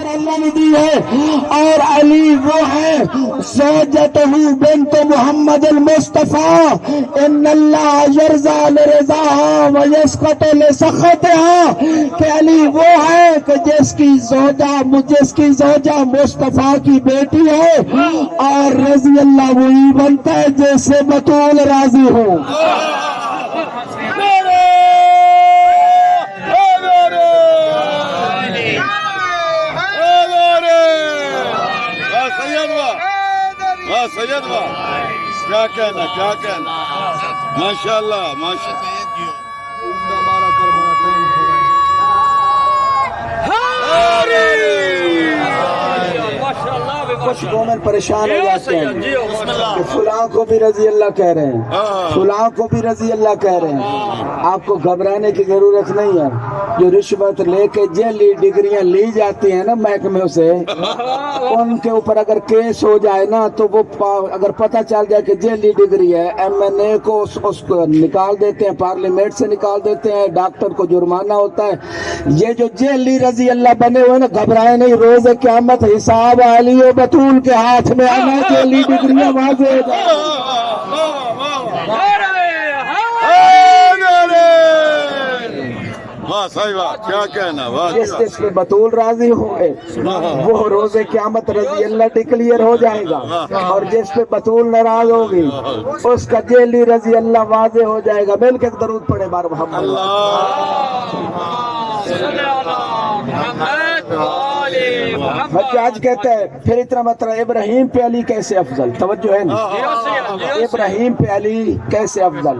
کر اللہ نے دی ہے، اور علی وہ ہے زوجتہ بنت محمد المصطفیٰ، ان اللہ یرضا لرضاها ویسخط لسخطها، کہ علی وہ ہے کہ جس کی زوجہ مصطفیٰ کی بیٹی ہے، اور رضی اللہ وہی بنتا ہے جس سے بطول راضی ہو۔ سید کیا کہنا ماشاءاللہ ماشاءاللہ۔ کچھ مومن پریشان ہو جاتے ہیں کہ فلاں کو بھی رضی اللہ کہہ رہے ہیں، فلاں کو بھی رضی اللہ کہہ رہے ہیں۔ آپ کو گھبرانے کی ضرورت نہیں ہے۔ جو رشوت لے کے جعلی ڈگریاں لی جاتی ہیں نا محکمے سے، ان کے اوپر اگر کیس ہو جائے نا تو وہ اگر پتہ چل جائے کہ جعلی ڈگری ہے، MNA کو اس کو نکال دیتے ہیں، پارلیمنٹ سے نکال دیتے ہیں، ڈاکٹر کو جرمانہ ہوتا ہے۔ یہ جو جعلی رضی اللہ بنے ہوئے نا، گھبرائے نہیں، روز قیامت حساب علی و بطول کے ہاتھ میں آنا، جعلی ڈگریاں واضح ہو جائیں۔ کیا کہنا، جس پہ بطول راضی ہوئے وہ روز قیامت رضی اللہ ڈکلیئر ہو جائے گا، اور جس پہ بطول ناراض ہوگی اس کا جعلی رضی اللہ واضح ہو جائے گا۔ مل کے درود پڑھے بار محمد۔ بچے آج کہتے ہیں پھر اتنا مطلب ابراہیم پہ علی کیسے افضل، توجہ ہے نا، ابراہیم پہ علی کیسے افضل۔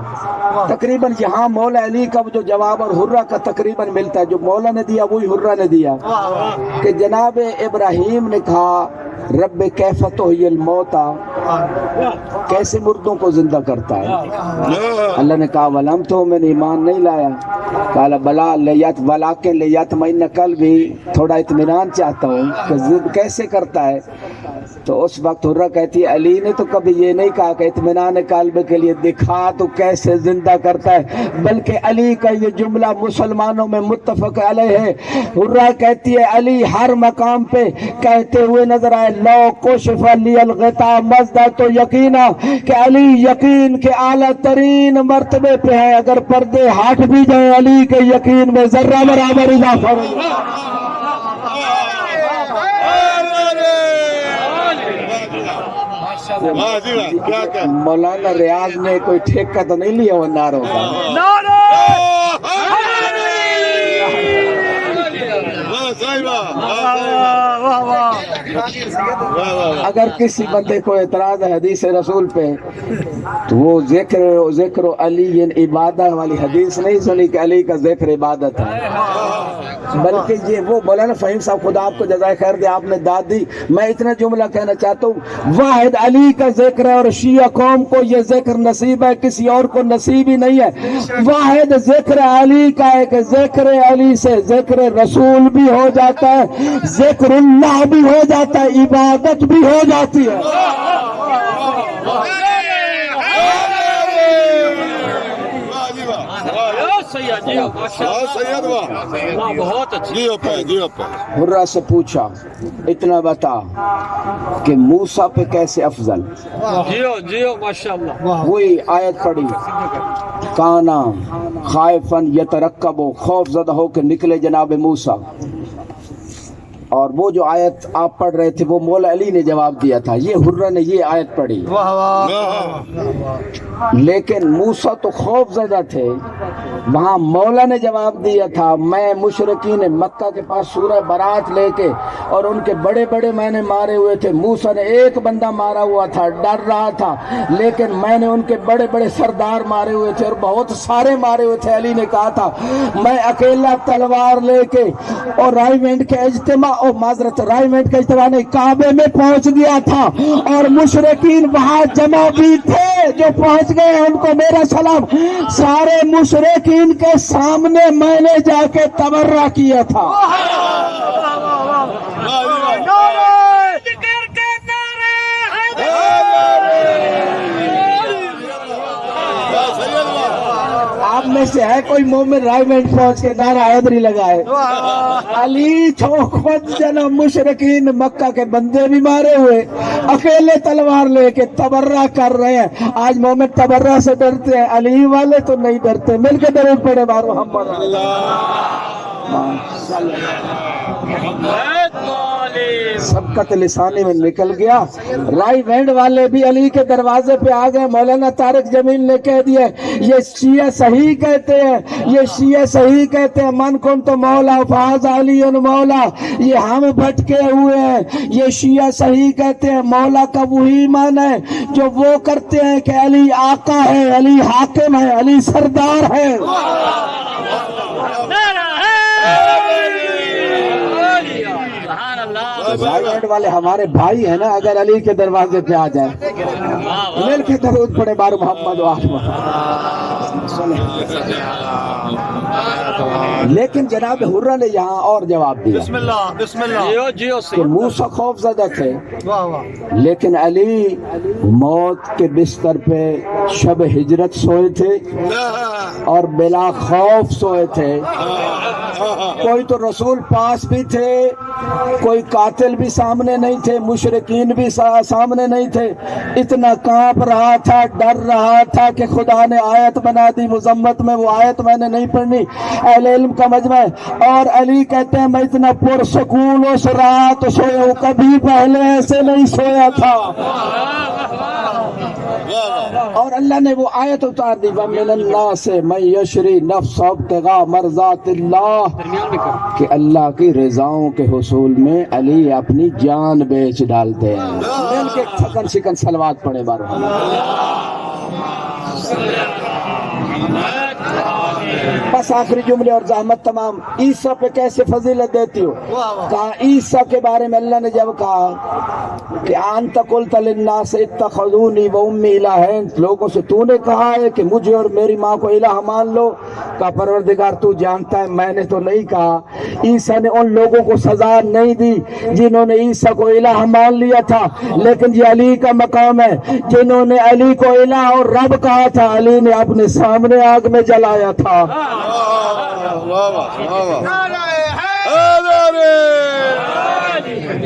تقریباً یہاں مولا علی کا جو جواب اور حرہ کا تقریباً ملتا ہے، جو مولا نے دیا وہی حرہ نے دیا، کہ جناب ابراہیم نے کہا رب کیف تحیی الموتى، کیسے مردوں کو زندہ کرتا ہے۔ اللہ نے کہا ولم تو میں نے ایمان نہیں لایا، قال بلا ولیکن لیطمئن قلبی، تھوڑا اطمینان چاہتا ہوں کہ کیسے کرتا ہے۔ تو اس وقت حرہ کہتی ہے علی نے تو کبھی یہ نہیں کہا کہ اطمینان قلب کے لیے دکھا تو کیسے زندہ کرتا ہے، بلکہ علی کا یہ جملہ مسلمانوں میں متفق علیہ ہے۔ حرہ کہتی ہے علی ہر مقام پہ کہتے ہوئے نظر آئے لو کشف لی الغطاء مزدہ، تو یقینا کہ علی یقین کے اعلیٰ ترین مرتبے پہ ہے، اگر پردے ہٹ بھی جائیں علی کے یقین میں ذرہ برابر اضافہ نہیں۔ مولانا ریاض نے کوئی ٹھیکہ تو نہیں لیا وہ نعروں کا؟ اگر کسی بندے کو اعتراض ہے حدیث رسول پہ تو وہ ذکر علی عبادت والی حدیث نہیں سنی کہ علی کا ذکر عبادت ہے، بلکہ یہ وہ مولانا فہیم صاحب خدا آپ کو جزائے خیر دے، آپ نے داد دی۔ میں اتنا جملہ کہنا چاہتا ہوں، واحد علی کا ذکر ہے، اور شیعہ قوم کو یہ ذکر نصیب ہے، کسی اور کو نصیب ہی نہیں ہے۔ واحد ذکر علی کا ہے کہ ذکر علی سے ذکر رسول بھی ہو جاتا ہے، ذکر اللہ بھی ہو جاتا ہے، عبادت بھی ہو جاتی ہے۔ حرہ سے پوچھا اتنا بتا کہ موسیٰ پہ کیسے افضل، وہی آیت پڑھی کانا خائفاً یترقب، خوف زدہ ہو کے نکلے جناب موسیٰ، اور وہ جو آیت آپ پڑھ رہے تھے وہ مولا علی نے جواب دیا تھا، یہ حرہ نے یہ آیت پڑھی۔ لیکن موسیٰ تو خوف زدہ تھے، وہاں مولا نے جواب دیا تھا میں مشرکین مکہ کے پاس سورہ برات لے کے اور ان کے بڑے بڑے میں نے مارے ہوئے تھے، موسیٰ نے ایک بندہ مارا ہوا تھا، ڈر رہا تھا، لیکن میں نے ان کے بڑے بڑے سردار مارے ہوئے تھے اور بہت سارے مارے ہوئے تھے۔ علی نے کہا تھا میں اکیلا تلوار لے کے اور رائیوینٹ کے اجتماع رائیوینٹ کا اجتماع نہیں کعبے میں پہنچ گیا تھا، اور مشرکین وہاں جمع بھی تھے، جو پہنچ گئے ان کو میرا سلام۔ سارے مشرکین کے سامنے میں نے جا کے تبرہ کیا تھا۔ آپ میں ایسے ہے کوئی مومن رائمنڈ پہنچ کے نعرہ حیدری لگائے علی چوکھوت جنم مشرقین مکہ کے بندے بھی مارے ہوئے اکیلے تلوار لے کے تبرہ کر رہے ہیں. آج مومن تبرہ سے ڈرتے ہیں, علی والے تو نہیں ڈرتے. مل کے درود پڑھے بار محمد سبقت لسانی میں نکل گیا. رائی وینڈ والے بھی علی کے دروازے پہ آ گئے. مولانا طارق جمیل نے کہہ دیا یہ شیعہ صحیح کہتے ہیں, یہ شیعہ صحیح کہتے ہیں من کن تو مولا فاز علی مولا. یہ ہم بھٹکے ہوئے ہیں. یہ شیعہ صحیح کہتے ہیں مولا کا وہی ایمان ہے جو وہ کرتے ہیں کہ علی آقا ہے, علی حاکم ہے, علی سردار ہے. رائٹ والے ہمارے بھائی ہیں نا, اگر علی کے دروازے پہ آ جائیں مل کے درود پڑے بار محمد و احمد. لیکن جناب حرہ نے یہاں اور جواب دیا بسم اللہ بسم اللہ کہ موسیٰ خوف زدہ تھے لیکن علی موت کے بستر پہ شب ہجرت سوئے تھے اور بلا خوف سوئے تھے. کوئی تو رسول پاس بھی تھے, کوئی قاتل بھی سامنے نہیں تھے, مشرکین بھی سامنے نہیں تھے. اتنا کانپ رہا تھا, ڈر رہا تھا کہ خدا نے آیت بنا دی مذمت میں, وہ آیت میں نے نہیں پڑھنی. اہل علم کا مجمع ہے. اور علی کہتے ہیں میں اتنا پرسکون اس رات سویا ہوں, کبھی پہلے ایسے نہیں سویا تھا. اور اللہ نے وہ آیت اتار دی وَمِنَ النَّاسِ مَن يَشْرِي نَفْسَهُ ابْتِغَاءَ مَرْضَاتِ اللَّهِ کہ اللہ کی رضاؤں کے حصول میں علی اپنی جان بیچ ڈالتے ہیں. مل کے تھکن شکن صلوات پڑھے بارو. بس آخری جملے اور زحمت تمام. عیسیٰ پہ کیسے فضیلت دیتی ہو؟ کہا عیسیٰ کے بارے میں اللہ نے جب کہا کہ انت قلت للناس اتخذونی و امی الہین, لوگوں سے تو نے کہا ہے کہ مجھے اور میری ماں کو الہ مان لو. کہا پروردگار تو جانتا ہے میں نے تو نہیں کہا. عیسیٰ نے ان لوگوں کو سزا نہیں دی جنہوں نے عیسیٰ کو الہ مان لیا تھا, لیکن یہ علی کا مقام ہے. جنہوں نے علی کو الہ اور رب کہا تھا علی نے اپنے سامنے آگ میں جلایا تھا.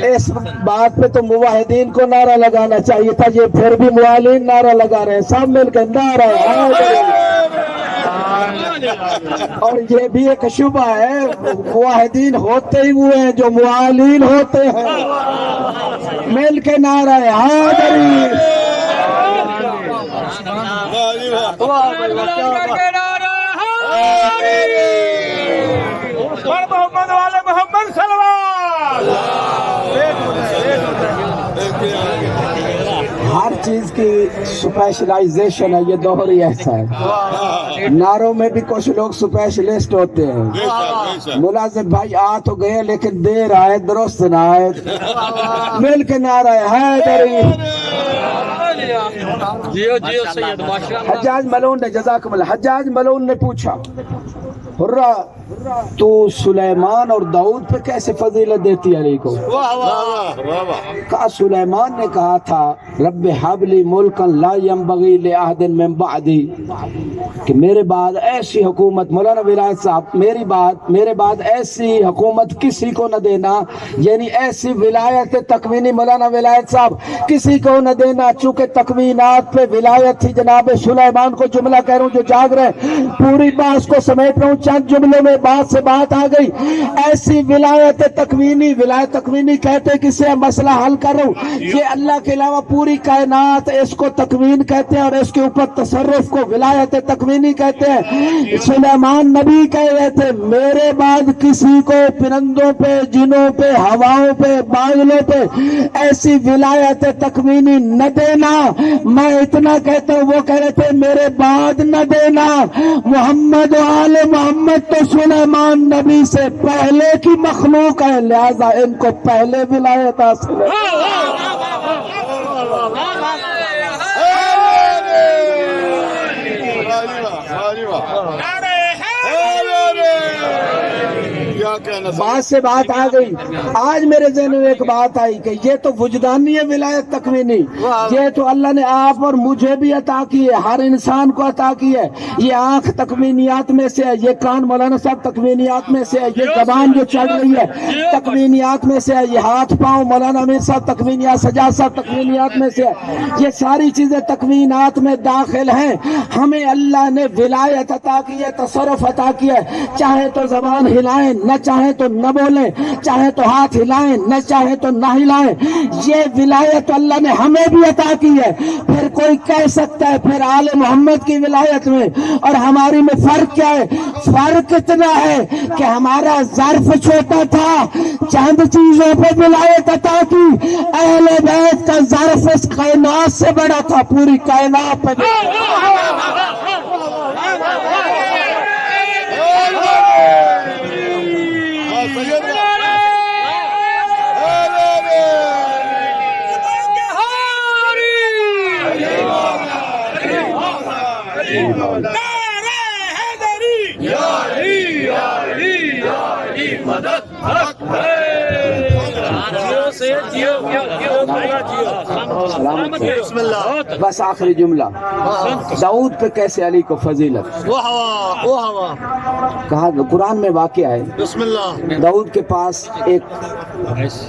اس بات پہ تو موحدین کو نعرہ لگانا چاہیے تھا, یہ پھر بھی موالین نعرہ لگا رہے ہیں. سب مل کے نعرہ. اور یہ بھی ایک شبہ ہے, موحدین ہوتے ہی ہوئے ہیں جو موالین ہوتے ہیں. مل کے نعرہ حیدری. محمد والے محمد صلوات. ہر چیز کی سپیشلائزیشن ہے, یہ دوہری ایسا ہے. نعروں میں بھی کچھ لوگ سپیشلسٹ ہوتے ہیں. ملازم بھائی آ تو گئے لیکن دیر آئے درست نہ آئے. مل کے نعرہ حیدری. حجاج ملعون نے جزاکم اللہ, حجاج ملعون نے پوچھا حرہ تو سلیمان اور داؤد پہ کیسے فضیلت دیتی علی کو؟ کہا سلیمان نے کہا تھا رب حب لی ملکا لا ينبغی لأحد من بعدی, کہ میرے بعد ایسی حکومت, مولانا ولایت صاحب میرے بعد ایسی حکومت کسی کو نہ دینا, یعنی ایسی ولایت تکوینی مولانا ولایت صاحب کسی کو نہ دینا. چونکہ تکوینات پہ ولایت تھی جناب سلیمان کو. جملہ کہہ رہا ہوں جو جاگ رہے, پوری بات کو سمیٹ رہا ہوں, چند جملوں میں بات سے بات آ گئی. ایسی ولایت تکوینی, ولایت تکوینی کہتے کسے, مسئلہ حل کر رہا ہوں. یہ اللہ کے علاوہ پوری کائنات اس کو تکوین کہتے ہیں اور اس کے اوپر تصرف کو ولایت تکوینی کہتے ہیں. سلیمان نبی کہہ رہے تھے میرے بعد کسی کو پرندوں پہ, جنوں پہ, ہواؤں پہ, بادلوں پہ ایسی ولایت تکوینی نہ دینا. میں اتنا کہتا ہوں, وہ کہہ رہے تھے میرے بعد نہ دینا. محمد و آل محمد تو سلیمان نبی سے پہلے کی مخلوق ہے, لہذا ان کو پہلے ولایت حاصل ہے. کہنا بات سے بات آ گئی. آج میرے ذہن میں ایک بات آئی کہ یہ تو وجدانی ہے ولایت تکوینی, یہ تو اللہ نے آپ اور مجھے بھی عطا کی ہے, ہر انسان کو عطا کی ہے. یہ آنکھ تکوینیات میں سے ہے, یہ کان مولانا صاحب تکوینیات میں سے ہے, یہ زبان جو چل رہی ہے تکوینیات میں سے ہے, یہ ہاتھ پاؤں مولانا امیر صاحب تکوینیات, سجاد صاحب تکوینیات میں سے ہے. یہ ساری چیزیں تکوینات میں داخل ہیں. ہمیں اللہ نے ولایت عطا کی ہے, تصرف عطا کی ہے. چاہے تو زبان ہلائیں, نہ چاہے تو نہ بولیں, چاہے تو ہاتھ ہلائیں, نہ چاہے تو نہ ہلائیں. یہ ولایت اللہ نے ہمیں بھی عطا کی ہے. پھر کوئی کہہ سکتا ہے پھر آل محمد کی ولایت میں اور ہماری میں فرق کیا ہے؟ فرق اتنا ہے کہ ہمارا ظرف چھوٹا تھا, چند چیزوں پہ ولایت عطا کی. اہل بیت کا ظرف اس کائنات سے بڑا تھا, پوری کائنات پہ. بس آخری جملہ, داؤد پہ کیسے علی کو فضیلت کہا. قرآن میں واقعہ ہے, بسم اللہ. داؤد کے پاس ایک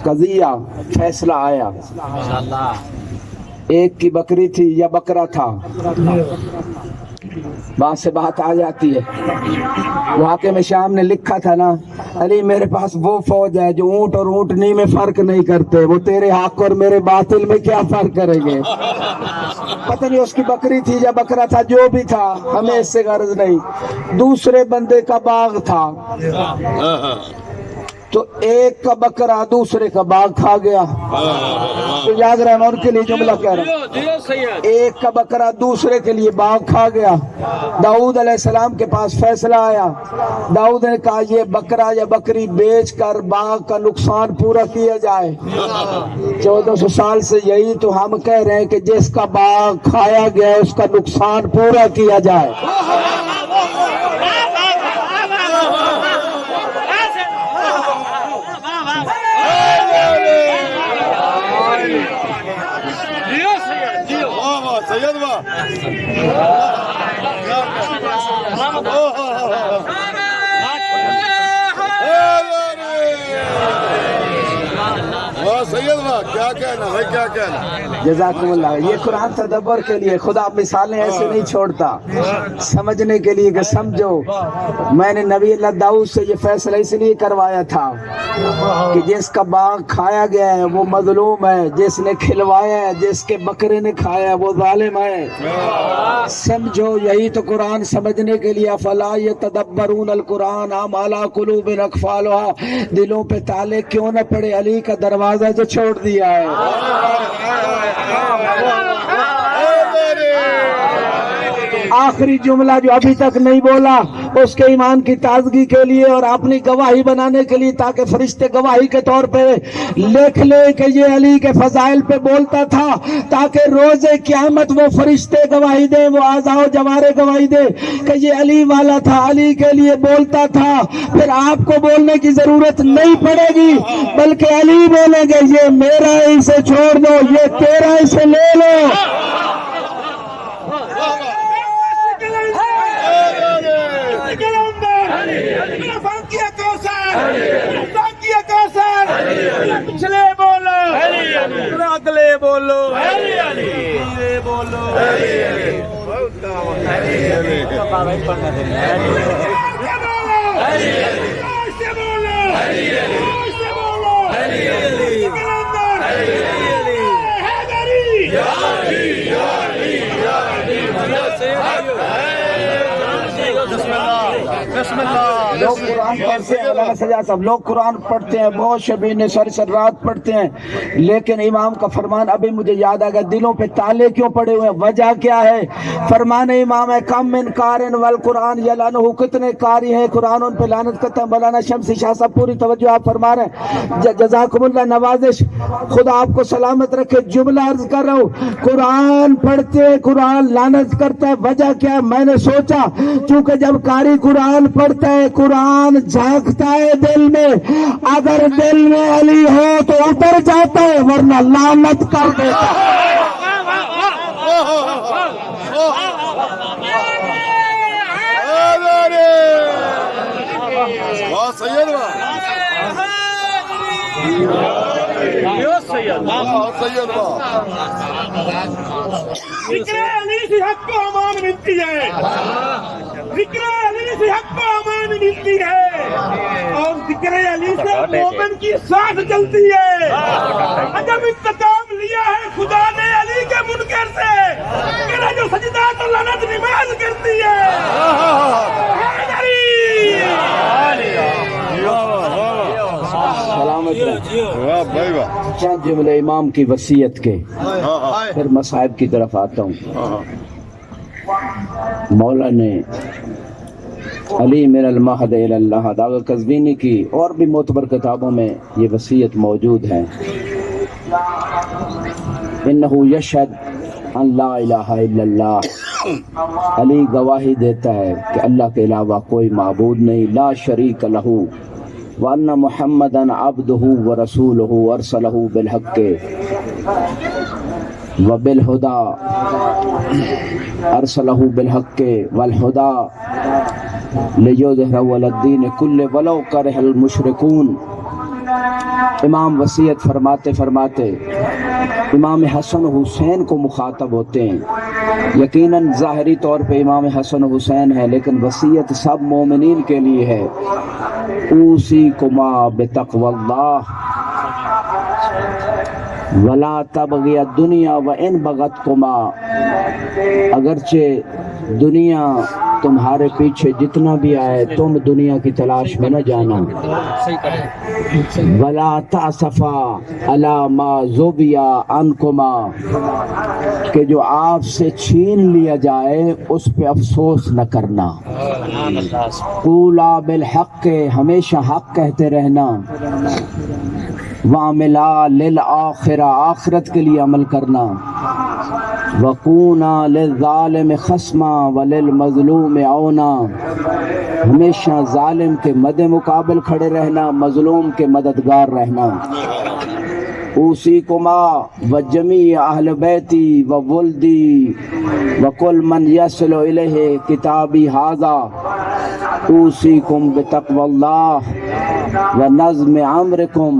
قضیہ فیصلہ آیا. ایک کی بکری تھی یا بکرا تھا, بات سے بات آ جاتی ہے. واقعے میں شام نے لکھا تھا نا, علی میرے پاس وہ فوج ہے جو اونٹ اور اونٹنی میں فرق نہیں کرتے, وہ تیرے حق اور میرے باطل میں کیا فرق کریں گے. پتہ نہیں اس کی بکری تھی یا بکرا تھا, جو بھی تھا ہمیں اس سے غرض نہیں. دوسرے بندے کا باغ تھا, تو ایک کا بکرا دوسرے کا باغ کھا گیا. تو یاد رہنا ان کے لیے جملہ کہہ رہا ہوں, ایک کا بکرا دوسرے کے لیے باغ کھا گیا. داؤد علیہ السلام کے پاس فیصلہ آیا. داؤد نے کہا یہ بکرا یا بکری بیچ کر باغ کا نقصان پورا کیا جائے. 1400 سال سے یہی تو ہم کہہ رہے ہیں کہ جس کا باغ کھایا گیا اس کا نقصان پورا کیا جائے. کیا کہنا بھائی, کیا کہنا. جزاکم اللہ. یہ قرآن تدبر کے لیے, خدا مثالیں ایسے نہیں چھوڑتا, سمجھنے کے لیے کہ سمجھو. میں نے نبی اللہ داؤد سے یہ فیصلہ اس لیے کروایا تھا کہ جس کا باغ کھایا گیا ہے وہ مظلوم ہے, جس نے کھلوایا ہے, جس کے بکرے نے کھایا ہے وہ ظالم ہے. سمجھو, یہی تو قرآن سمجھنے کے لیے. افلا یتدبرون القرآن ام علی قلوب اقفالها, دلوں پہ تالے کیوں نہ پڑے, علی کا دروازہ جو چھوڑ دیا ہے. آخری جملہ جو ابھی تک نہیں بولا, اس کے ایمان کی تازگی کے لیے اور اپنی گواہی بنانے کے لیے, تاکہ فرشتے گواہی کے طور پہ لکھ لے کہ یہ علی کے فضائل پہ بولتا تھا, تاکہ روز قیامت وہ فرشتے گواہی دیں, وہ اعضاء و جوارے گواہی دے کہ یہ علی والا تھا, علی کے لیے بولتا تھا. پھر آپ کو بولنے کی ضرورت نہیں پڑے گی, بلکہ علی بولیں گے یہ میرا ہے, اسے چھوڑ دو, یہ تیرا, اسے لے لو. پچھلے بولو, اگلے بولو, بولو. لوگ قرآن پڑھتے ہیں, مولانا سجاد صاحب, لوگ قرآن پڑھتے ہیں, بہت شبینے سر رات پڑھتے ہیں, لیکن امام کا فرمان ابھی مجھے یاد آ گیا, دلوں پہ تالے کیوں پڑے ہوئے ہیں, وجہ کیا ہے؟ فرمان امام ہے کم من قارن والقرآن یلعنہ, کتنے قاری ہیں قرآن ان پہ لعنت کرتا ہے. مولانا شمسی شاہ صاحب پوری توجہ آپ فرما رہے ہیں, جزاکم اللہ, نوازش, خدا آپ کو سلامت رکھے. جملہ عرض کر رہا ہوں, قرآن پڑھتے قرآن لعنت کرتا ہے, وجہ کیا ہے؟ میں نے سوچا چونکہ جب قاری قرآن پڑھتا ہے قرآن جھانکتا ہے دل میں، اگر دل میں علی ہو تو اتر جاتا ہے، ورنہ لعنت کر دیتا ہے۔ واہ سید واہ سید واہ ذکر علی سے حق کو امان ملتی ہے، ذکر علی سے حق کو امان ملتی ہے، اور ذکر علی سے مومن کی سانس چلتی ہے۔ عجب انتقام لیا ہے خدا نے علی کے منکر سے، میرا جو سجدہ تو لعنت نماز کرتی ہے۔ سلامت رہے۔ واہ بھائی واہ چند جملے امام کی وصیت کے، پھر مصائب کی طرف آتا ہوں۔ مولا نے علی من المہد الی اللحد آغا قزوینی کی اور بھی معتبر کتابوں میں یہ وصیت موجود ہے۔ انہو یشہد ان لا الہ الا اللہ، علی گواہی دیتا ہے کہ اللہ کے علاوہ کوئی معبود نہیں، لا شریک لہ، وَأَنَّ مُحَمَّدًا عَبْدُهُ وَرَسُولُهُ أَرْسَلَهُ بِالْحَقِّ وَبِالْهُدَى أَرْسَلَهُ بِالْحَقِّ وَالْهُدَى لِيُظْهِرَهُ عَلَى الدِّينِ كُلِّهِ وَلَوْ كَرِهَ الْمُشْرِكُونَ۔ امام وصیت فرماتے فرماتے امام حسن و حسین کو مخاطب ہوتے ہیں۔ یقیناً ظاہری طور پہ امام حسن و حسین ہے، لیکن وصیت سب مومنین کے لیے ہے۔ اوصیکما بتقوی اللہ ولا تبغی الدنیا وان بغتکما، اگرچہ دنیا تمہارے پیچھے جتنا بھی آئے تم دنیا کی تلاش میں نہ جانا۔ ولا تعسفا علی ما ذبیا عنکما، کہ جو آپ سے چھین لیا جائے اس پہ افسوس نہ کرنا۔ قولا بالحق، ہمیشہ حق کہتے رہنا۔ وعملا للآخرہ، آخرت کے لیے عمل کرنا۔ وَكُونَا لِلظَّالِمِ خَصْمًا وَلِلْمَظْلُومِ عَوْنًا، ہمیشہ ظالم کے مد مقابل کھڑے رہنا، مظلوم کے مددگار رہنا۔ اوصیکما وجمیع اہل بیتی وولدی وکل من یصل الیہ کتابی ھذا، اوصیکم بتقوی اللہ ونظم امرکم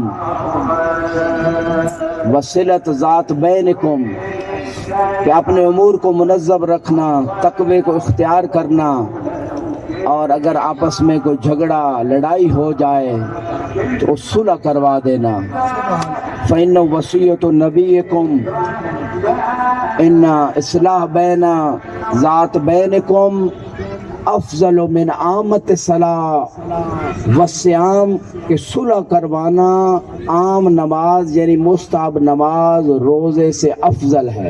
وصلۃ ذات بینکم، کہ اپنے امور کو منظم رکھنا، تقوی کو اختیار کرنا، اور اگر آپس میں کوئی جھگڑا لڑائی ہو جائے تو صلح کروا دینا۔ فإن وصیۃ نبیکم ان اصلاح بین ذات بینکم افضل من عامت صلاح والصیام، کہ صلح کروانا عام نماز یعنی مستحب نماز روزے سے افضل ہے۔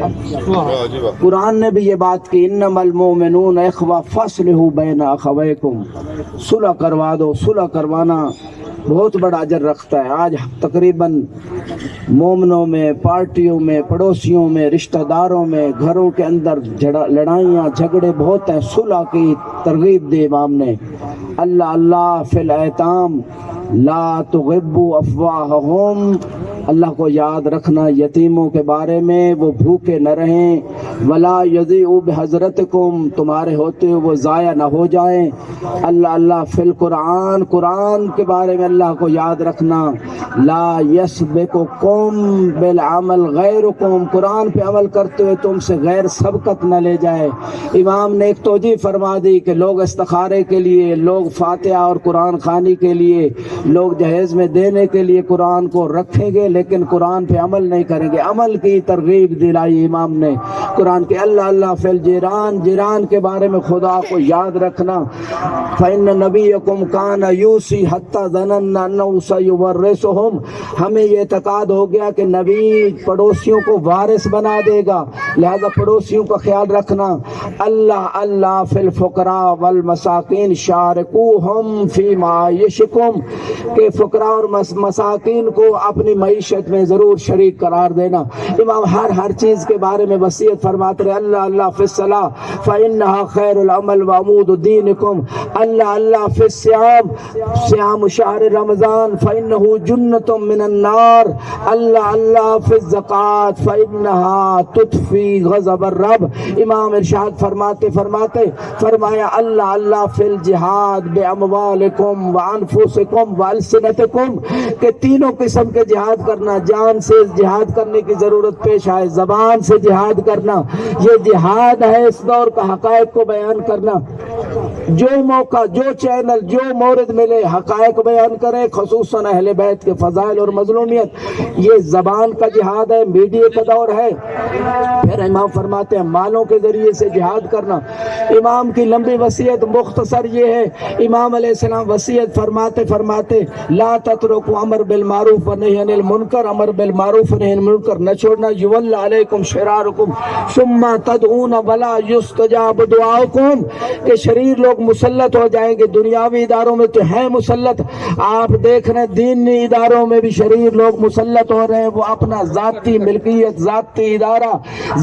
قرآن نے بھی یہ بات کی، انما المؤمنون اخوہ فاصلحوا بین اخویکم، صلح کروا دو۔ صلح کروانا بہت بڑا اجر رکھتا ہے۔ آج تقریباً مومنوں میں، پارٹیوں میں، پڑوسیوں میں، رشتہ داروں میں، گھروں کے اندر لڑائیاں جھگڑے بہت ہیں۔ صلح کی ترغیب دی امام نے۔ اللہ اللہ فی الایتام لا تغبوا افواہہم، اللہ کو یاد رکھنا یتیموں کے بارے میں، وہ بھوکے نہ رہیں۔ ولا یضیعوا بحضرتکم، تمہارے ہوتے ہوئے وہ ضائع نہ ہو جائیں۔ اللہ اللہ فی القرآن، قرآن کے بارے میں اللہ کو یاد رکھنا۔ لا یسبقکم بالعمل غیرکم، قرآن پہ عمل کرتے ہوئے تم سے غیر سبقت نہ لے جائے۔ امام نے ایک توجیہ فرما دی کہ لوگ استخارے کے لیے، لوگ فاتحہ اور قرآن خوانی کے لیے، لوگ جہیز میں دینے کے لیے قرآن کو رکھیں گے لیکن قرآن پہ عمل نہیں کریں گے۔ عمل کی ترغیب دلائی امام نے قرآن کے۔ اللہ اللہ فی الجیران، جیران کے بارے میں خدا کو یاد رکھنا۔ فإن نبیکم کان یوصی حتی ظننا انہ سیورثہم، ہمیں یہ اعتقاد ہو گیا کہ نبی پڑوسیوں کو وارث بنا دے گا، لہذا پڑوسیوں کا خیال رکھنا. اللہ اللہ فی الفقراء والمساکین شارکوہم فی معاشکم، کہ فقراء اور مساکین کو اپنی معیشت میں ضرور شریک قرار دینا. امام ہر چیز کے بارے میں وصیت فرماتے رہے. اللہ اللہ فی الصلاۃ فإنہا خیر العمل وعمود دینکم. اللہ اللہ فی الصیام، صیام شہر رمضان فإنہ جنۃ من النار. اللہ اللہ فی الزکوٰۃ فإنہا تطفی غضب الرب. امام ارشاد فرمایا اللہ اللہ فی الجہاد باموالکم وانفسکم والسنتکم، کہ تینوں قسم کے جہاد کرنا. جان سے جہاد کرنے کی ضرورت پیش آئے، زبان سے جہاد کرنا، یہ جہاد ہے. اس دور کا حقائق کو بیان کرنا. جو موقع، جو چینل، جو مورد ملے حقائق بیان کرے، خصوصاً اہل بیت کے فضائل اور مظلومیت. یہ زبان کا جہاد ہے، میڈیا کا دور ہے. پھر امام فرماتے ہیں مالوں کے ذریعے سے جہاد کرنا. امام کی لمبی وصیت مختصر یہ ہے. امام علیہ السلام وصیت فرماتے لا تترکوا امر بالمعروف ونہی عن المنکر، امر بالمعروف ونہی عن المنکر نہ چھوڑنا. یول علیکم شرارکم ثم تدعون ولا یستجاب دعاؤکم، کہ شریر لوگ مسلط ہو جائیں گے. دنیاوی اداروں میں تو ہیں مسلط، آپ دیکھ رہے ہیں دینی اداروں میں بھی شریر لوگ مسلط ہو رہے ہیں. وہ اپنا ذاتی ملکیت، ذاتی ادارہ،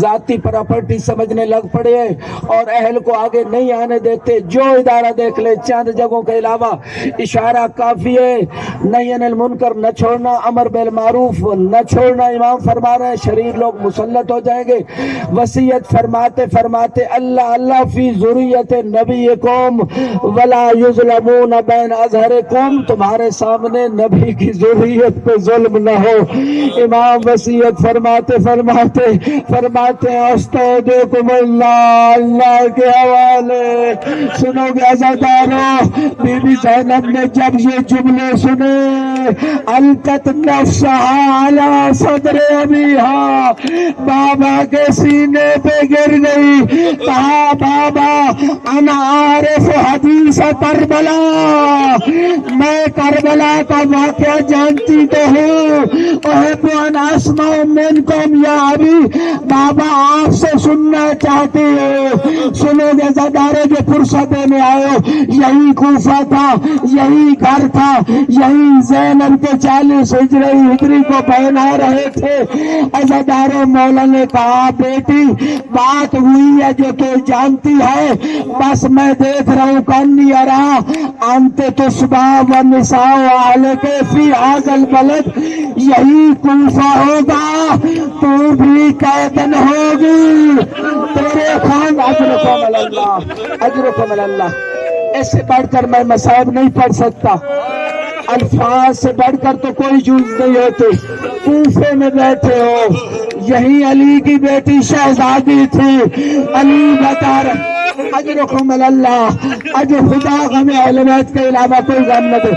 ذاتی پراپرٹی سمجھنے لگ پڑے ہیں اور اہل کو آگے نہیں آنے دیتے. جو ادارہ دیکھ لے، چند جگہوں کے علاوہ اشارہ کافی ہے. نہی عن المنکر نہ چھوڑنا، امر بالمعروف نہ چھوڑنا. امام فرما رہے ہیں شریر لوگ مسلط ہو جائیں گے. وصیت فرماتے اللہ اللہ فی ذریت نبیکم ولا یظلمون بین اظہرکم، تمہارے سامنے نبی کی ذریت پہ ظلم نہ ہو. امام وصیت فرماتے استودعکم اللہ، اللہ کے حوالے. سنو گے عزادارو، بی بی زینب نے جب یہ جملے سنے، القت نفسها علی صدر ابیہا، بابا کے سینے پہ گر گئی. کہا بابا انا عارف حدیث کربلا، میں کربلا کا واقعہ جانتی تو ہوں. احب ان اسمع منکم یا ابی، بابا آپ سے سننا چاہتی ہوں. سنو گے زدارے جو فرصت دینے آئے ہو، یہی کوفہ تھا، یہی گھر تھا، یہی زینب کے 40 ہجری کو پہنا رہے تھے. عزاداروں، مولا نے کہا بیٹی بات ہوئی ہے جو تو جانتی ہے، بس میں دیکھ رہا ہوں کانی ارا انت تصبح والنساء عليك في هذا البلد، یہی کوفہ ہوگا، تو بھی قیدن ہوگی. تیرے خان اجرکم اللہ. اس سے بڑھ کر میں مصائب نہیں پڑھ سکتا، الفاظ سے بڑھ کر تو کوئی جوز نہیں ہوتے. کوفے میں بیٹھے ہو، یہی علی کی بیٹی شہزادی تھی. علی بتا رہے اجرکم اللہ، اجر خدا غم اہل بیت کے علاوہ کوئی غم نہ دے.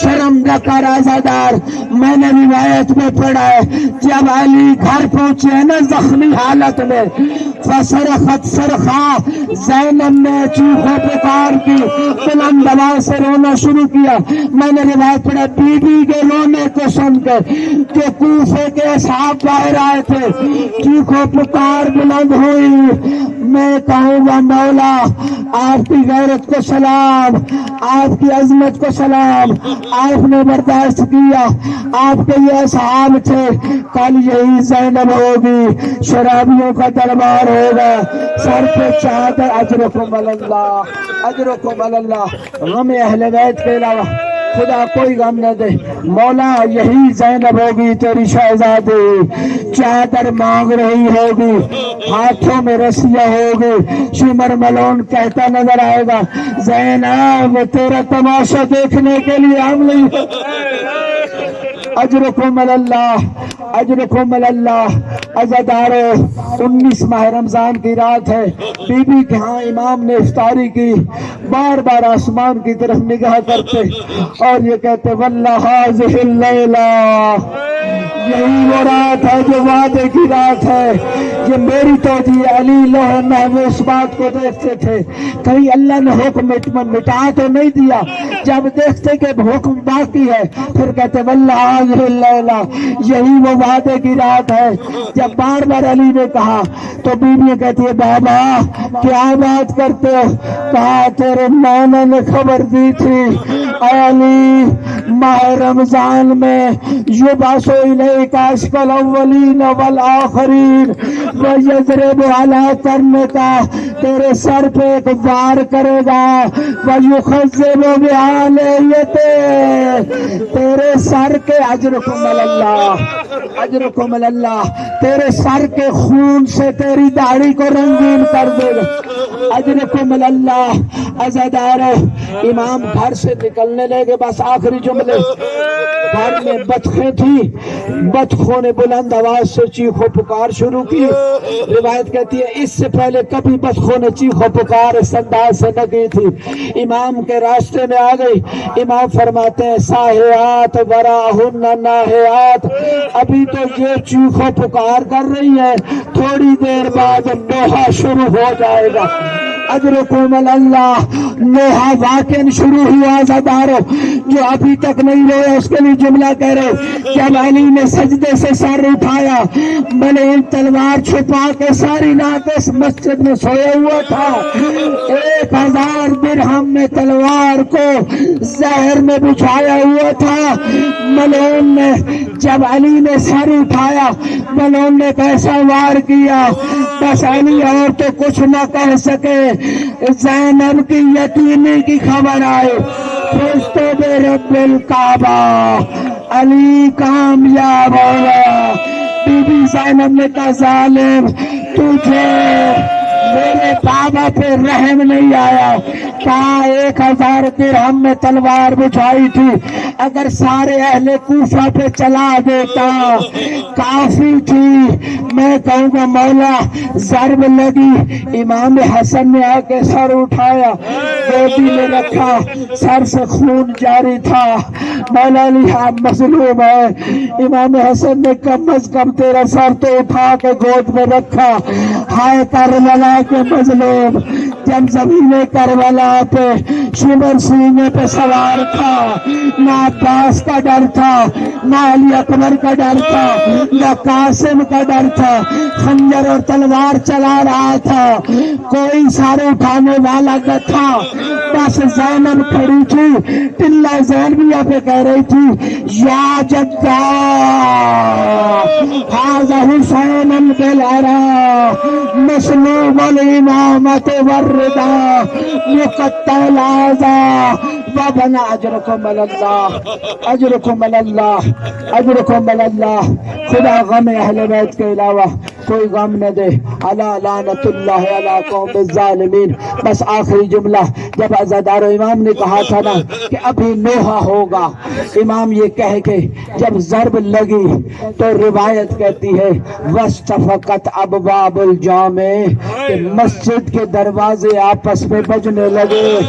شرم نہ کر عزادار. میں نے روایت میں پڑھا ہے جب علی گھر پہنچے نا زخمی حالت میں، فصرخت صرخا، زینب نے چیخ و پکار کی، بلند آواز سے رونا شروع کیا. میں نے روایت پڑھا بی بی کے رونے کو سن کر کہ کوفے کے اصحاب باہر آئے تھے، چیخ و پکار بلند ہوئی. میں کہوں گا مولا آپ کی غیرت کو سلام، آپ کی عظمت کو سلام، آپ نے برداشت کیا. آپ کے یہ اصحاب تھے، کل یہی زینب ہوگی، شرابیوں کا دربار ہوگا، سر پہ چادر. اجرکم اللہ، اجرکم اللہ. غم اہل بیت کے علاوہ خدا کوئی غم نہ دے. مولا یہی زینب ہوگی تیری شہزادی، چادر مانگ رہی ہوگی، ہاتھوں میں رسیاں ہوگی. شمر ملون کہتا نظر آئے گا زینب تیرا تماشا دیکھنے کے لیے ہم نہیں. اجرکم اللہ، اجرکم اللہ. عزادارو، 19 ماہ رمضان کی رات ہے. بی بی کے ہاں امام نے افطاری کی، بار بار آسمان کی طرف نگاہ کرتے اور یہ کہتے واللہ ہذہ اللیلہ، یہی وہ رات ہے جو وعدے کی رات ہے. یہ میری توجیہ علی لوح محفوظ اس بات کو دیکھتے تھے کہیں اللہ نے حکم مٹا تو نہیں دیا. جب دیکھتے کہ حکم باقی ہے پھر کہتے واللہ ہذہ اللیلہ، یہی وہ وعدے کی رات ہے. جب بار بار علی نے کہا تو بیوی کہتی ہے بابا کیا بات کرتے ہو؟ کہا تیرے نانا نے خبر دی تھی اے علی ماہ رمضان میں یبعث الیک اشقى الاولین والآخرین ویضرب علی قرنک تیرے سر پہ ایک وار کرے گا ویخذب بعالیتہ تیرے سر کے اجرکم اللہ اجرکم اللہ تیرے سر کے خون سے تیری داڑھی کو رنگین کر دے گا. اجرکم اللہ. عزادار امام گھر سے نکلنے لگے بس آخری جملے. گھر میں بطخیں تھی بطخوں نے بلند آواز سے چیخ و پکار شروع کی. روایت کہتی ہے اس سے پہلے کبھی بطخوں نے چیخ و پکار اس انداز سے نہ کی تھی. امام کے راستے میں آ گئی. امام فرماتے ہیں ساہیات وراہن ناہیات ابھی تو یہ چیخ و پکار کر رہی ہے تھوڑی دیر بعد نوحہ شروع ہو جائے گا. اجرکم اللہ. نوحہ واقعاً شروع ہوا. عزادارو جو ابھی تک نہیں رویا اس کے لیے جملہ کہہ رہے جب علی نے سجدے سے سر اٹھایا ملعون تلوار چھپا کے ساری رات اس مسجد میں سویا ہوا تھا. 1000 درہم میں تلوار کو زہر میں بچھایا ہوا تھا. ملعون نے جب علی نے سر اٹھایا ملعون نے کیسا وار کیا بس علی اور تو کچھ نہ کہہ سکے. زینب کی یتیمی کی خبر آئے فزت برب الکعبہ علی کامیاب ہو گیا. بی بی زینب نے کہا ظالم تجھے میرے بابا پہ رحم نہیں آیا. کہا 1000 درہم میں تلوار بچھائی تھی اگر سارے اہل کوفہ پہ چلا دیتا کافی تھی. میں کہوں گا مولا ضرب لگی. امام حسن نے آ کے سر اٹھایا گودی میں رکھا سر سے خون جاری تھا. مولا علی آپ مظلوم ہے. امام حسن نے کم از کم تیرا سر تو اٹھا کے گود میں رکھا. ہائے کربلا کے مظلوم. جب زمین کربلا پہ شمر سینے پہ سوار تھا نہ عباس کا ڈر تھا نہ علی اکبر کا ڈر تھا نہ قاسم کا ڈر تھا. خنجر اور تلوار چلا رہا تھا کوئی سارے اٹھانے والا نہ تھا. بس زینب کھڑی تھی ٹلہ زینبیہ پہ کہہ رہی تھی یا جدہ ھذا حسین بالعرا مسلوب الامامت والردا مقتل ھذا وبنا. اجرکم اللہ اجرکم اللہ اجرکم اللہ. خدا غم اہل بیت کے علاوہ کوئی غم نہ دے. الا لعنت اللہ علی قوم الظالمین. بس آخری جملہ جب عزادار و امام نے کہا تھا نا کہ ابھی نوحہ ہوگا امام یہ کہہ کے جب ضرب لگی تو روایت کہتی ہے واستفقت ابواب الجامع کہ مسجد کے دروازے آپس میں بجنے لگے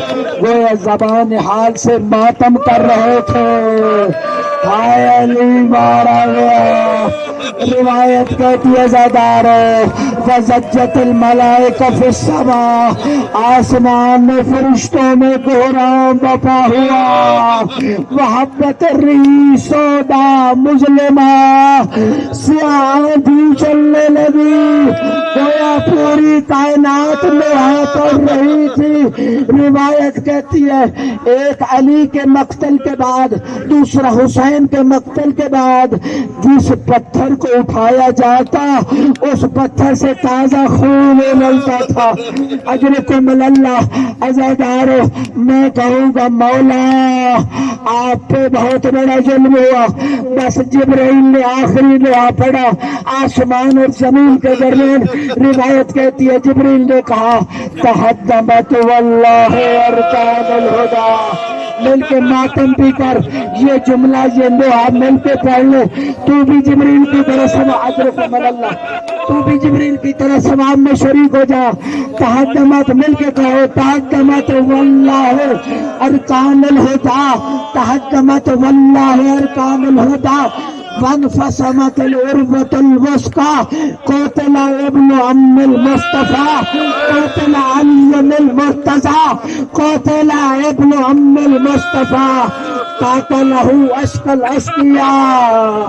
گویا زبان حال سے ماتم کر رہے تھے. ہائے علی مارا گیا. روایت کہتی ہے عزادار فزجت الملائکہ فی السماء آسمان میں فرشتوں میں کوہرام بپا ہوا. وحبت الریح سودا مظلمہ سیاہ بھی چلنے لگی گویا پوری کائنات میں پڑ رہی تھی. روایت کہتی ہے ایک علی کے مقتل کے بعد دوسرا حسین کے مقتل کے بعد جس پتھر کو اٹھایا جاتا اس پتھر سے تازہ خون نکلتا تھا. اجرکم اللہ. عزادارو میں کہوں گا مولا آپ پہ بہت بڑا ظلم ہوا. بس جبرائیل نے آخری دعا پڑھا آسمان اور زمین کے درمیان. روایت کہتی ہے جبرائیل نے کہا تحدمت واللہ ارکان الہدی. مل کے ماتم بھی کر یہ جملہ یہ دعا مل کے پڑھ لے. تو بھی جبرائیل کی طرح ثواب. اجرکم اللہ. تو بھی جبرائیل کی طرح ثواب میں شریک ہو جا. تحدمت مل کے کہو تحدمت واللہ ارکان الہدی. تحدمت واللہ ارکان الہدی وانفصمت العروة الوثقى قتل ابن عم المصطفى قتل علي المرتضى قتل ابن عم المصطفى قاتله اشقى الاشقياء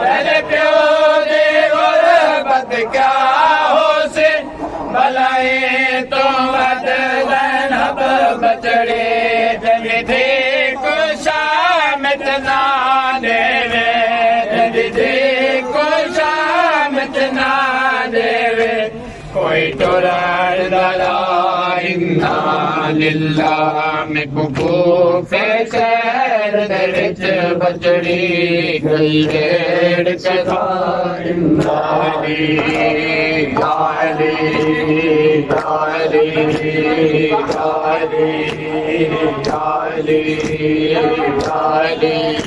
میرے پیو دی غربت کیا ہو سے بلائیں تو ود زینب بچڑی جنی تھی کو شامت نہ دے جنی تھی کو شامت نہ دے کوئی ٹورار دادا انا للہ میں بکوف شہر درچ بچڑی گئی ریڑ کتا انا علی علی علی علی علی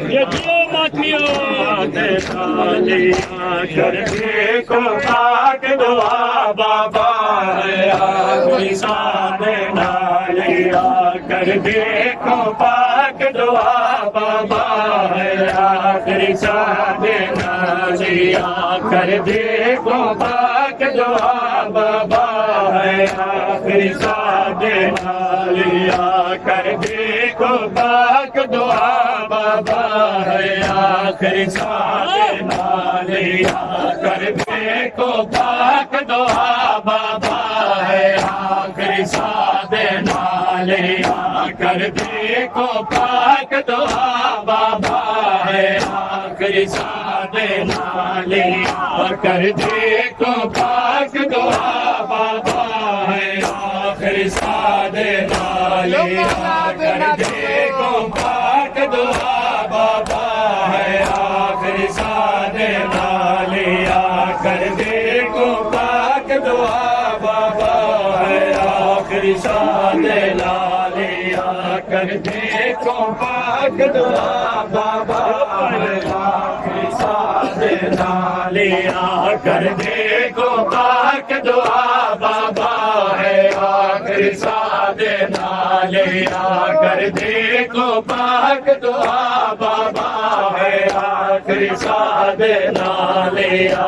یہ جو ماتمیوں کر دیکھو پاک دعا بابا ہے کوئی سامنے نہ لیا کر دیکھو پاک دعا بابا ہے آخری سامنے نہ لیا کر دیکھو پاک دعا بابا ہے آخری سامنے نہ لیا کر دیکھو پاک دعا بابا ہے آخری ساتھ نالیا کر دیکھو پاک دعا بابا ہے آخری ساتھ نالیا کر دیکھو پاک دعا بابا ہے آخری ساتھ نالیا کر دیکھو پاک دعا بابا ہے آخری ساتھ نالیا کر دیکھو پاک دعا بابا ہے آخری ساتھ نالیا کر دیکھو پاک دعا بابا ہے آخری ساتھ نالیا کر دیکھو پاک دعا بابا ہے آخری ساتھ نالیا کر دیکھو پاک دعا بابا ہے آخری ساتھ نالیا کر دیکھو پاک دعا بابا ہے آخری ساتھ نالیا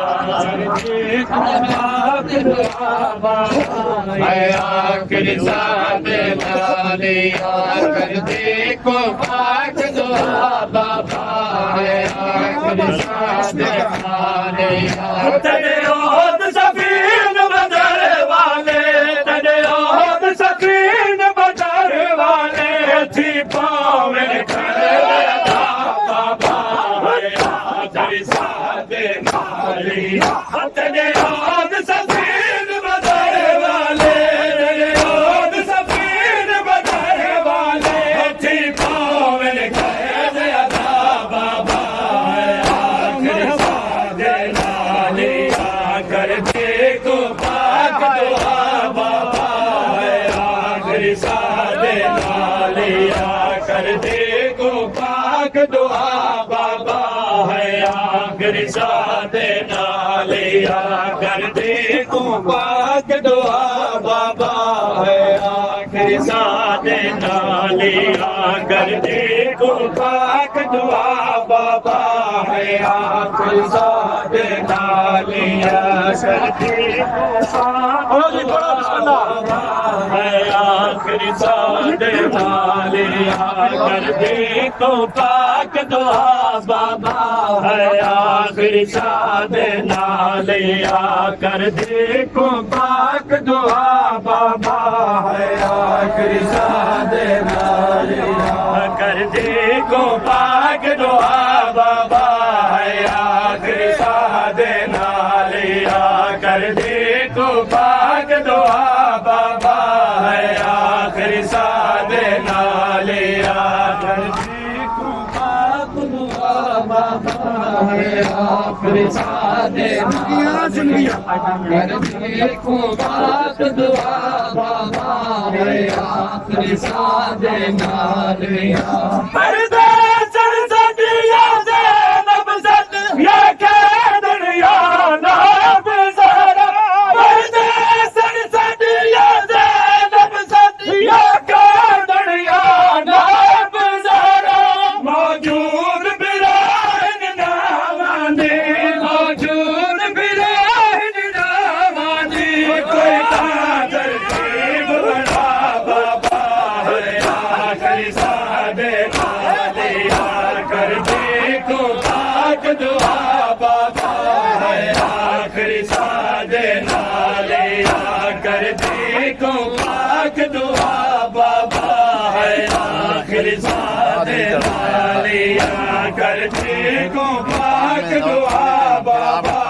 آخری ساتھ نالیا کر دیکھو پاک دعا بابا ہے آخری ساتھ نالیا تیرے عہد سفین بدر والے تیرے عہد سفین بدر والے تھی پاؤں میں بابا ہے آخری ساتھ نالیا تیرے عہد سفین بدر والے تیرے عہد سفین بدر والے تھی پاؤں میں بابا ہے آخری ساتھ نالیا کر دیکھو پاک دعا بابا ہے آخری ساتھ نالیا کر دیکھو پاک دعا بابا ہے آخری ساتھ نالیا کر دیکھو پاک دعا بابا ہے آخری ساتھ نالیا کر دیکھو پاک دعا بابا ہے آخری ساتھ نالیا کر دیکھو ہے آخری ساتھ نالیا کر دیکھو پاک دعا بابا ہے آخری ساتھ نالیا کر دیکھو پاک دعا بابا ہے آخری ساتھ نالیا کر دیکھو پاک دعا بابا ہے آخری ساتھ نالیا کر دیکھو پاک دعا بابا ہے آخری ساتھ نالیا کر دیکھو پاک دعا بابا ہے آخری ساتھ نالیا کر دیکھو پاک دعا بابا ہے آخری ساتھ نالیا پردہ سر سدیا زینب دعا بابا ہے آخری ساد نالیا کر دیکھو پاک دعا بابا ہے آخری ساد نالیا کر دیکھو پاک دعا بابا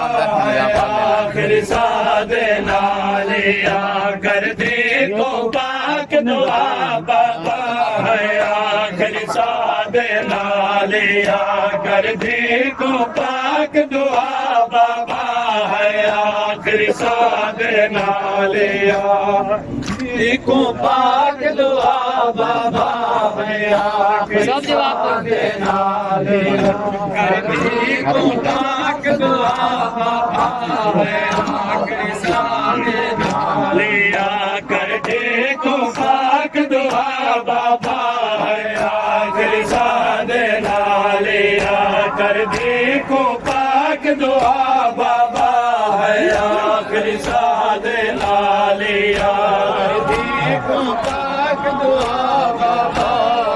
ہے آخری ساد نالیا کر دیکھو پاک دعا بابا ہے آخری ساد نالیا کر دیکھو پاک دعا بابا ہے آخری ساد نالیا دیکھو پاک دعا بابا ہے آخری ساد نالیا کر دیکھو پاک دعا بابا ہے آخری ساد نالیا کر دیکھو پاک دعا بابا ہے آخری ساد نالیا کر دیکھو پاک دعا بابا ہے آخری ساد نالیا دیکھو پاک دعا بابا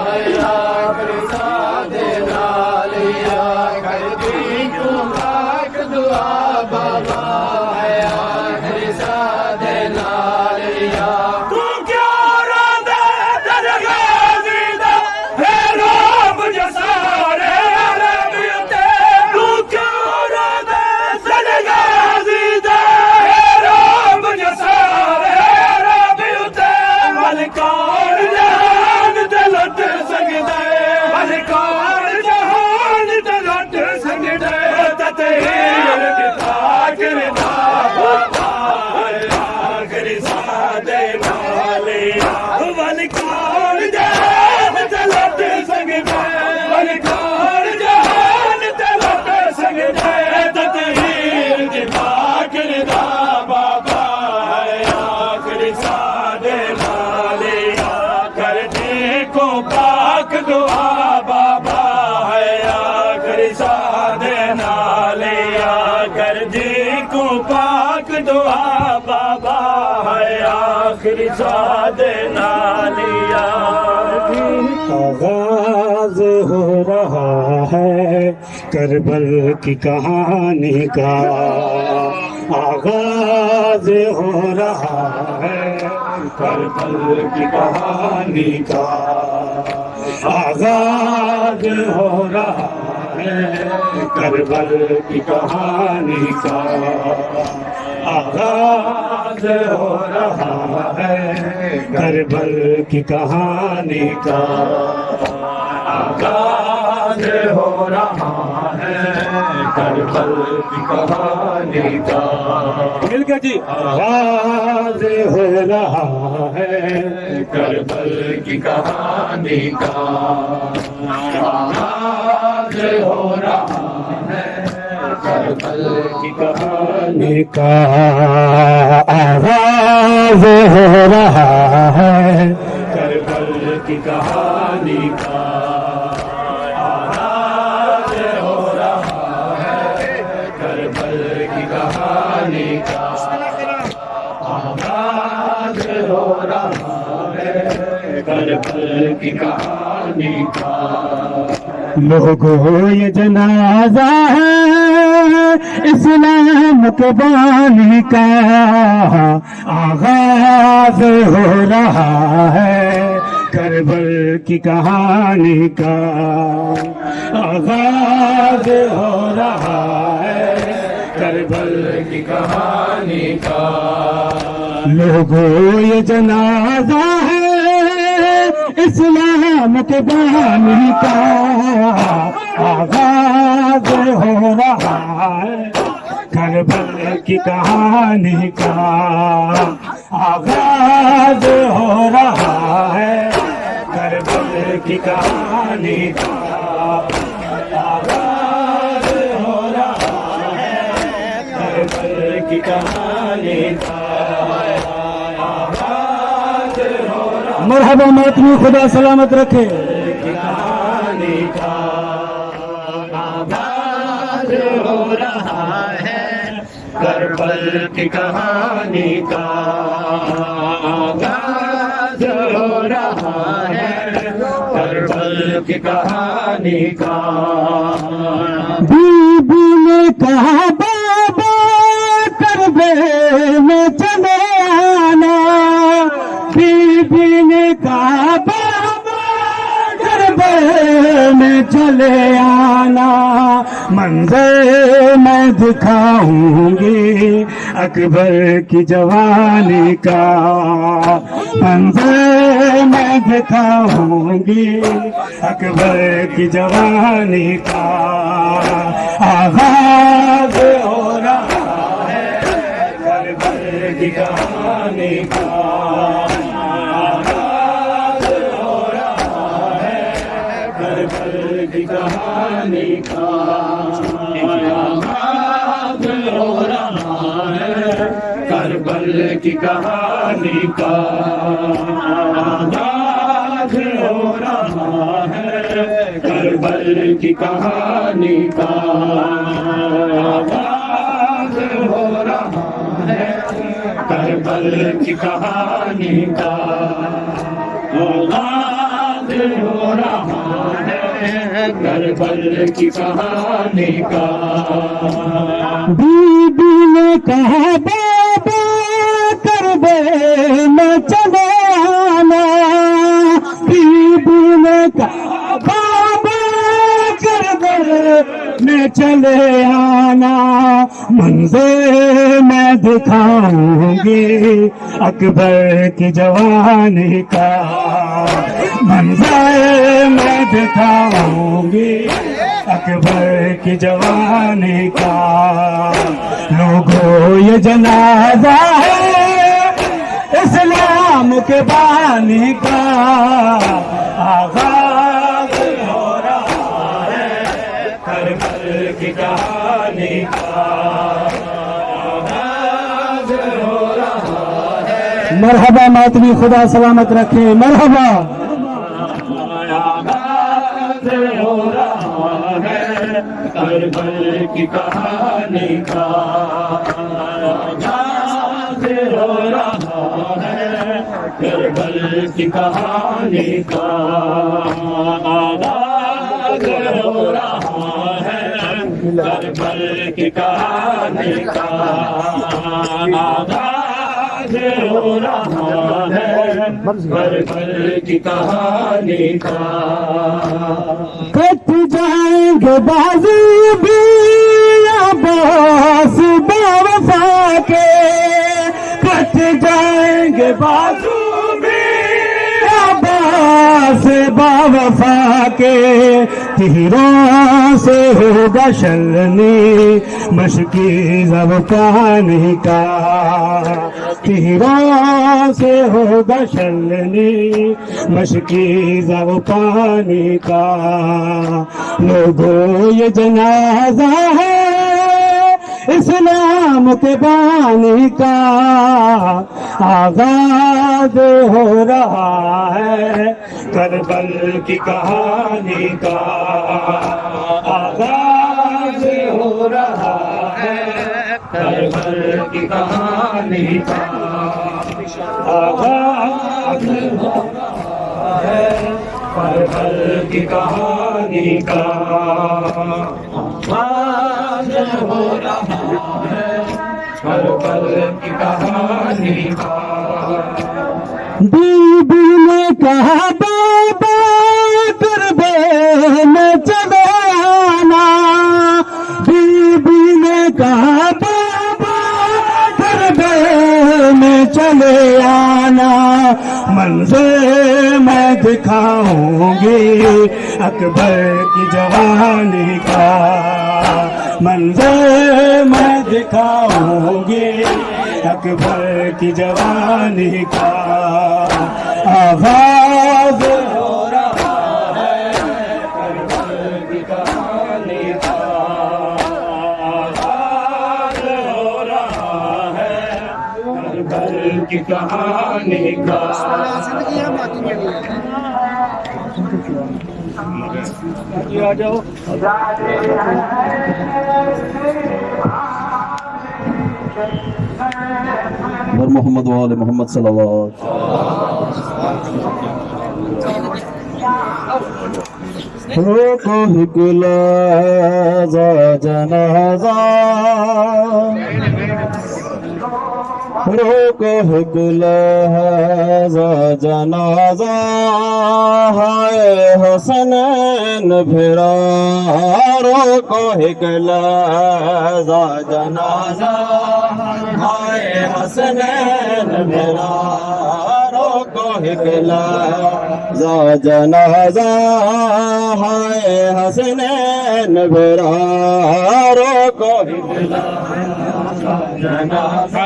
ہے آخری ساد نالیا کر دیکھو پاک دعا بابا ہے آخری ساد نالیا تو کیا راندہ درگاہی دا ہے رب جسارے عربیتے تو کیا راندہ درگاہی دا ہے رب جسارے عربیتے ملکان جہان تے لٹ سکدے ملکان جہان تے لٹ سکدے تطہیر دی پاک رضا بابا ہے آخری ساد نالیا ملکان جہان تے لٹ سکدے ملکان جہان تے لٹ سکدے تطہیر دی پاک رضا بابا ہے آخری ساد نالیا کر دیکھو پاک دعا بابا ہے آخری ساد نالیا کر دیکھو پاک دعا بابا ہے آخری ساد نالیا آغاز ہو رہا ہے کربل کی کہانی کا آغاز ہو رہا ہے کربل کی کہانی کا آغاز ہو رہا ہے کربل کی کہانی کا آغاز ہو رہا ہے کربل کی کہانی کا آغاز ہو رہا ہے کربل کی کہانی کا مل گیا جی آغاز ہو رہا ہے کربل کی کہانی کا آغاز ہو رہا ہے کربل کی کہانی کا آغاز ہو رہا ہے کربل کی کہانی کا آغاز ہو رہا ہے کربل کی کہانی کا آغاز ہو رہا ہے کربل کی کہانی کا لوگوں یہ جنازہ ہے اسلام کے بانی کا آغاز ہو رہا ہے کربل کی کہانی کا آغاز ہو رہا ہے کربل کی کہانی کا لوگوں یہ جنازہ ہے اسلام کے بانی کا آغاز ہو رہا ہے کربل کی کہانی کا آغاز ہو رہا ہے کربل کی کہانی کا آغاز ہو رہا ہے کربل کی کہانی کا مرحبا ماتمی خدا سلامت رکھے کہانی کا آغاز ہو رہا ہے کربل کی کہانی کا آغاز ہو رہا ہے کربل کی کہانی کا بی بی نے کہا بابا کربے میں چلے آنا بی بی نے کہا بابا کربے میں چلے آنا منظر میں دکھاؤں گی اکبر کی جوانی کا منظر میں دکھاؤں گی اکبر کی جوانی کا آغاز ہو رہا ہے کربل کی کہانی کا آغاز ہو رہا ہے کربل کی کہانی کا آغاز ہو رہا ہے کربل کی کہانی کا آغاز ہو رہا ہے کربل کی کہانی کا آغاز ہو رہا ہے کربل کی کہانی کا آغاز ہو رہا ہے کربل کی کہانی کا بی بی نے کہا بابا کربے میں چلے آنا بی بی نے کہا بابا کربے میں چلے آنا منظر میں دکھاؤں گی اکبر کی جوانی کا منظر میں دکھاؤں گی اکبر کی جوانی کا لوگوں یہ جنازہ ہے اسلام کے بانی کا آغاز ہو رہا ہے کربل کی کہانی کا آغاز ہو رہا ہے مرحبا ماتمی خدا سلامت رکھے مرحبا آغاز ہو رہا ہے کربل کی کہانی کا آغاز ہو رہا ہے کربل کی کہانی کا آغاز ہو رہا ہے کربل کی کہانی کا آغاز ہو رہا ہے کربل کی کہانی کا کٹ جائیں گے بازو بھی عباس باوفا کے کٹ جائیں گے بازو بھی عباس باوفا کے تیروں سے ہوگا شلنی مشکی زب پانی کا تیروں سے ہوگا شلنی مشکی زب پانی کا لوگوں یہ جنازہ ہے اسلام کے بانی کا آغاز ہو رہا ہے کربل کی کہانی کا آغاز ہو رہا ہے کربل کی کہانی کا آغاز ہو رہا ہے کربل کی کہانی کا آغاز ہو رہا ہے کربل کی کہانی کا بی بی نے کہا بابا کربے میں چلے آنا بی بی نے کہا بابا کربے میں چلے آنا منظر میں دکھاؤں گی اکبر کی جوانی کا منظر میں دکھاؤں گی اکبر کی جوانی کا آغاز ہو رہا ہے کربل کی کہانی کا آغاز ہو رہا ہے کربل کی کہانی کا اور محمد وآل محمد صلی اللہ علیہ وسلم روکو ہکلا جا جنازہ روکو ہکلا جا جنازہ ہائے حسنین بھرا روکو ہکلا جا جنازہ ہائے حسنین بھرا روکو ہکلا جا جنازہ ہائے حسنین بھرا روکو ہکلا جنازہ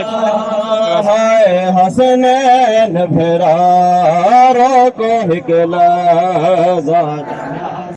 ہائے حسنین بھرا روکو ہکلا جا